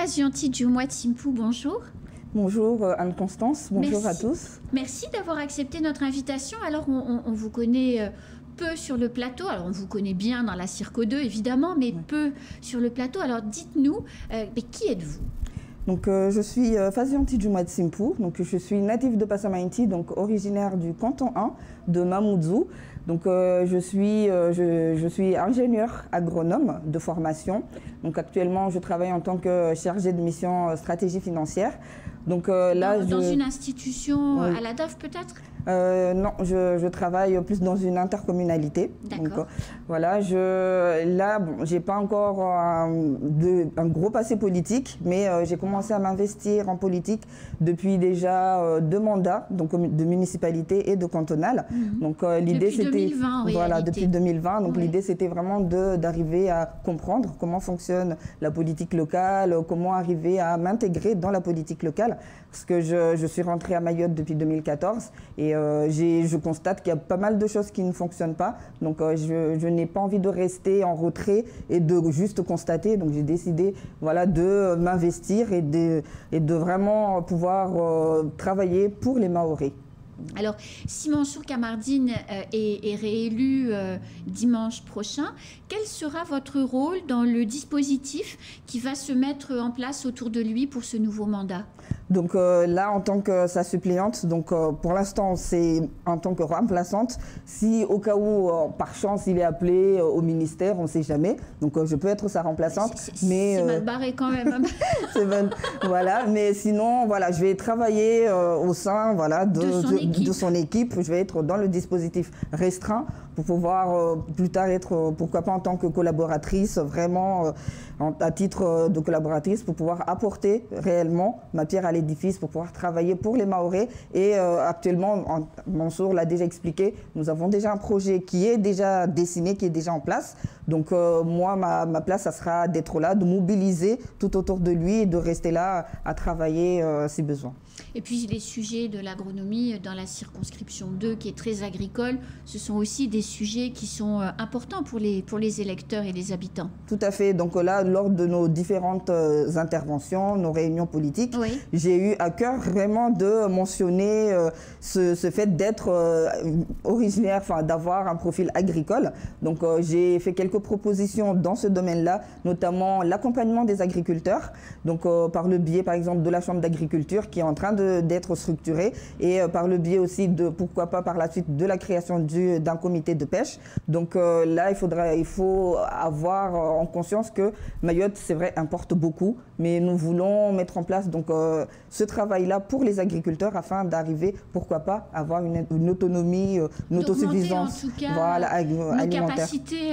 Fazianti Djoumoua Timpou, bonjour. Bonjour Anne-Constance, bonjour à tous. Merci d'avoir accepté notre invitation. Alors on vous connaît peu sur le plateau, alors on vous connaît bien dans la Circo 2 évidemment, mais peu sur le plateau. Alors dites-nous, qui êtes-vous? Donc je suis Fazianti Djoumoua Timpou, donc je suis native de Passamainti, donc originaire du canton 1 de Mamoudzou. Donc je suis ingénieur agronome de formation. Donc actuellement je travaille en tant que chargée de mission stratégie financière. Donc là dans une institution à la DAF peut-être? Non, je travaille plus dans une intercommunalité. D'accord. Voilà, là, bon, j'ai pas encore un gros passé politique, mais j'ai commencé à m'investir en politique depuis déjà 2 mandats, donc de municipalité et de cantonale. Donc l'idée c'était depuis 2020 en voilà, réalité. depuis 2020. Donc Oui. l'idée c'était vraiment d'arriver à comprendre comment fonctionne la politique locale, comment arriver à m'intégrer dans la politique locale, parce que je suis rentrée à Mayotte depuis 2014 et je constate qu'il y a pas mal de choses qui ne fonctionnent pas. Donc je n'ai pas envie de rester en retrait et de juste constater. Donc j'ai décidé voilà, de m'investir et de vraiment pouvoir travailler pour les Mahorais. Alors, si Mansour Kamardine est réélu dimanche prochain, quel sera votre rôle dans le dispositif qui va se mettre en place autour de lui pour ce nouveau mandat? Donc là, en tant que sa suppléante, donc pour l'instant, c'est en tant que remplaçante. Si au cas où, par chance, il est appelé au ministère, on ne sait jamais. Donc je peux être sa remplaçante. C'est mal barré quand même. Voilà, mais sinon, voilà, je vais travailler au sein voilà, de son équipe. Je vais être dans le dispositif restreint pour pouvoir plus tard être, pourquoi pas en tant que collaboratrice, vraiment à titre de collaboratrice, pour pouvoir apporter réellement ma pierre à l'édifice, pour pouvoir travailler pour les Mahorais. Et actuellement, Mansour l'a déjà expliqué, nous avons déjà un projet qui est déjà dessiné, qui est déjà en place. Donc moi, ma place, ça sera d'être là, de mobiliser tout autour de lui et de rester là à travailler si besoin. Et puis les sujets de l'agronomie dans la circonscription 2 qui est très agricole, ce sont aussi des sujets qui sont importants pour les électeurs et les habitants. Tout à fait. Donc là, lors de nos différentes interventions, nos réunions politiques, oui, j'ai eu à cœur vraiment de mentionner ce fait d'être originaire, enfin d'avoir un profil agricole. Donc j'ai fait quelques propositions dans ce domaine-là, notamment l'accompagnement des agriculteurs, donc par le biais par exemple de la Chambre d'agriculture qui est en train d'être structurée et par le biais aussi de, pourquoi pas par la suite, de la création d'un comité de pêche. Donc là, il faut avoir en conscience que Mayotte, c'est vrai, importe beaucoup, mais nous voulons mettre en place donc ce travail-là pour les agriculteurs afin d'arriver, pourquoi pas, à avoir une autonomie, une autosuffisance, en tout cas, voilà, nos alimentaire. Capacités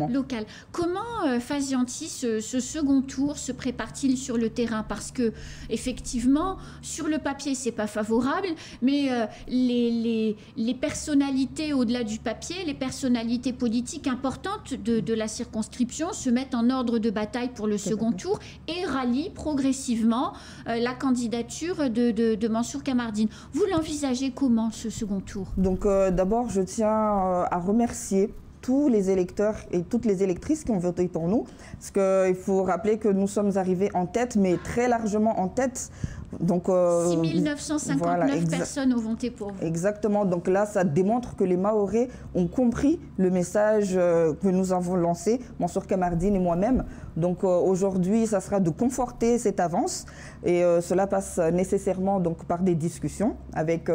locales. Comment Fazianti, ce second tour, se prépare-t-il sur le terrain? Parce que effectivement, sur le papier, c'est pas favorable, mais les personnalités au-delà du papier, les personnalités politiques importantes de la circonscription se mettent en ordre de bataille pour le second tour et rallient progressivement la candidature de Mansour Kamardine. Vous l'envisagez comment, ce second tour? Donc d'abord, je tiens à remercier tous les électeurs et toutes les électrices qui ont voté pour nous. Parce qu'il faut rappeler que nous sommes arrivés en tête, mais très largement en tête. Donc, 6 959 personnes ont voté pour vous. Exactement. Donc là, ça démontre que les Mahorais ont compris le message que nous avons lancé, Mansour Kamardine et moi-même. Donc aujourd'hui, ça sera de conforter cette avance. Et cela passe nécessairement donc, par des discussions avec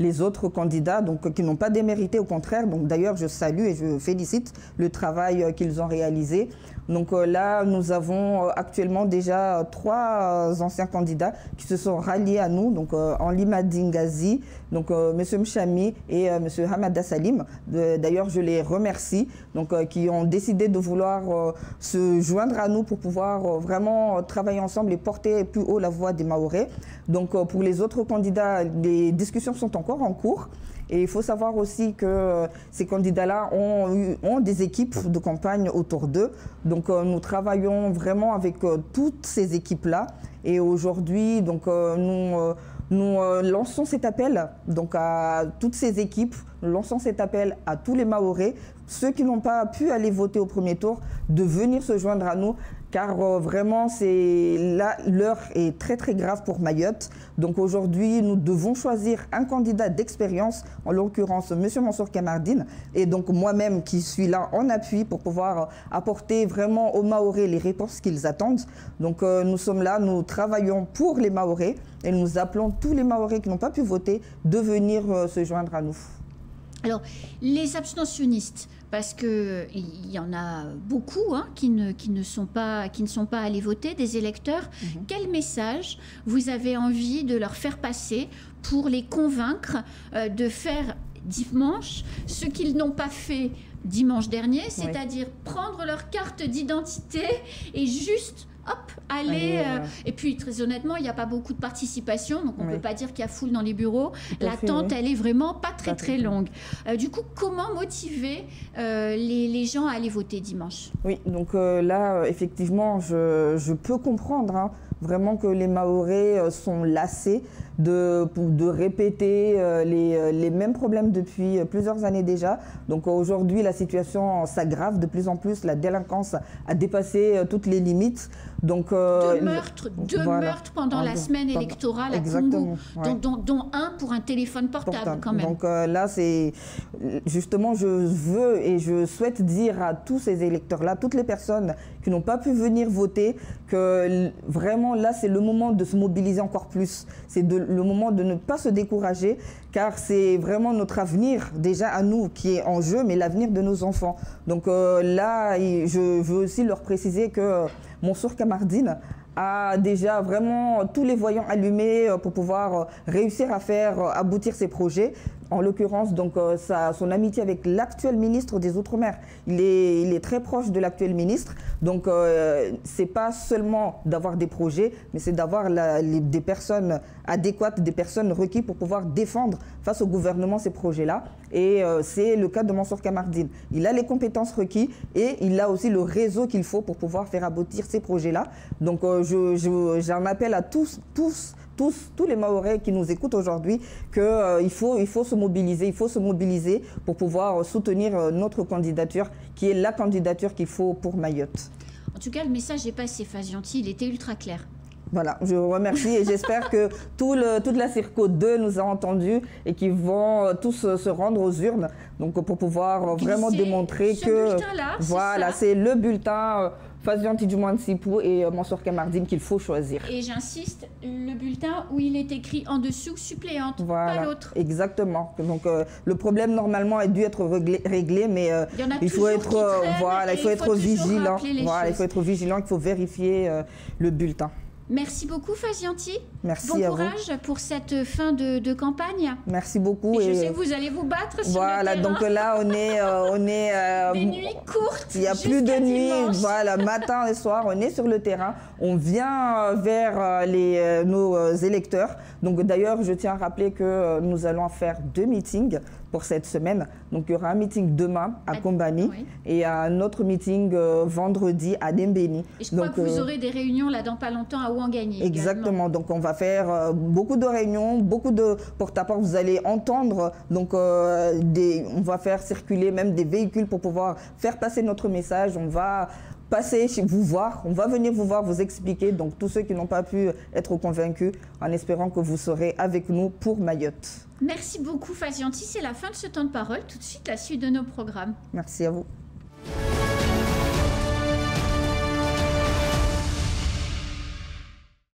les autres candidats donc, qui n'ont pas démérité, au contraire. Donc d'ailleurs, je salue et je félicite le travail qu'ils ont réalisé. Donc là, nous avons actuellement déjà 3 anciens candidats qui se sont ralliés à nous, donc Henri Madingazi, donc M. Mchami et M. Hamada Salim. D'ailleurs, je les remercie, donc qui ont décidé de vouloir se joindre à nous pour pouvoir vraiment travailler ensemble et porter plus haut la voix des Mahorais. Donc pour les autres candidats, les discussions sont encore en cours. Et il faut savoir aussi que ces candidats-là ont des équipes de campagne autour d'eux. Donc nous travaillons vraiment avec toutes ces équipes-là. Et aujourd'hui, donc nous lançons cet appel donc, à toutes ces équipes nous lançons cet appel à tous les Mahorais, ceux qui n'ont pas pu aller voter au premier tour, de venir se joindre à nous, car vraiment, l'heure est très très grave pour Mayotte. Donc aujourd'hui, nous devons choisir un candidat d'expérience, en l'occurrence M. Mansour Kamardine, et donc moi-même qui suis là en appui pour pouvoir apporter vraiment aux Mahorais les réponses qu'ils attendent. Donc nous sommes là, nous travaillons pour les Mahorais et nous appelons tous les Mahorais qui n'ont pas pu voter de venir se joindre à nous. Alors, les abstentionnistes, parce qu'il y en a beaucoup qui ne sont pas allés voter, des électeurs, quel message vous avez envie de leur faire passer pour les convaincre de faire dimanche ce qu'ils n'ont pas fait dimanche dernier, c'est-à-dire prendre leur carte d'identité et juste... hop, allez. Et puis, très honnêtement, il n'y a pas beaucoup de participation, donc on ne peut pas dire qu'il y a foule dans les bureaux. L'attente, elle est vraiment pas très longue. Du coup, comment motiver les gens à aller voter dimanche? Oui, donc là, effectivement, je peux comprendre vraiment que les Mahorais sont lassés de répéter les mêmes problèmes depuis plusieurs années déjà. Donc aujourd'hui, la situation s'aggrave de plus en plus. La délinquance a dépassé toutes les limites. Donc, deux meurtres pendant la semaine électorale à Kungu, dont un pour un téléphone portable quand même. Donc là, c'est justement, je veux et je souhaite dire à tous ces électeurs-là, toutes les personnes qui n'ont pas pu venir voter, que vraiment là, c'est le moment de se mobiliser encore plus. C'est le moment de ne pas se décourager, car c'est vraiment notre avenir, déjà à nous, qui est en jeu, mais l'avenir de nos enfants. Donc là, je veux aussi leur préciser que Mansour Kamardine a déjà vraiment tous les voyants allumés pour pouvoir réussir à faire aboutir ses projets. En l'occurrence, donc son amitié avec l'actuel ministre des Outre-mer. Il est très proche de l'actuel ministre. Donc, c'est pas seulement d'avoir des projets, mais c'est d'avoir des personnes adéquates, des personnes requises pour pouvoir défendre face au gouvernement ces projets-là. Et c'est le cas de Mansour Kamardine. Il a les compétences requises et il a aussi le réseau qu'il faut pour pouvoir faire aboutir ces projets-là. Donc, j'en appelle à tous les Mahorais qui nous écoutent aujourd'hui qu'il faut se mobiliser pour pouvoir soutenir notre candidature, qui est la candidature qu'il faut pour Mayotte. En tout cas, le message est passé, Fazianti, il était ultra clair. Voilà, je vous remercie et j'espère que toute la Circo 2 nous a entendus et qu'ils vont tous se rendre aux urnes, donc pour pouvoir vraiment démontrer que voilà, c'est le bulletin Fazianti Djoumansipou et Mansour Kamardine qu'il faut choisir. Et j'insiste, le bulletin où il est écrit en dessous suppléante, pas l'autre. Exactement. Donc le problème normalement a dû être réglé, mais il faut être vigilant. Voilà, il faut être vigilant, il faut vérifier le bulletin. Merci beaucoup Fazianti. Merci à vous. Bon courage pour cette fin de campagne. Merci beaucoup. Et je sais que vous allez vous battre sur le terrain. Donc là on est des nuits courtes. Il n'y a plus de nuit. Voilà, matin et soir, on est sur le terrain. On vient vers nos électeurs. Donc d'ailleurs, je tiens à rappeler que nous allons faire 2 meetings pour cette semaine. Donc il y aura un meeting demain à Kombani et un autre meeting vendredi à Dembéni. Et je crois que vous aurez des réunions là dans pas longtemps à Ouangani. Exactement. Également. Donc on va faire beaucoup de réunions, beaucoup de porte-à-porte. Vous allez entendre. Donc on va faire circuler même des véhicules pour pouvoir faire passer notre message. On va passer chez vous voir, on va venir vous voir, vous expliquer, donc tous ceux qui n'ont pas pu être convaincus, en espérant que vous serez avec nous pour Mayotte. Merci beaucoup Fazianti, c'est la fin de ce temps de parole. Tout de suite, la suite de nos programmes. Merci à vous.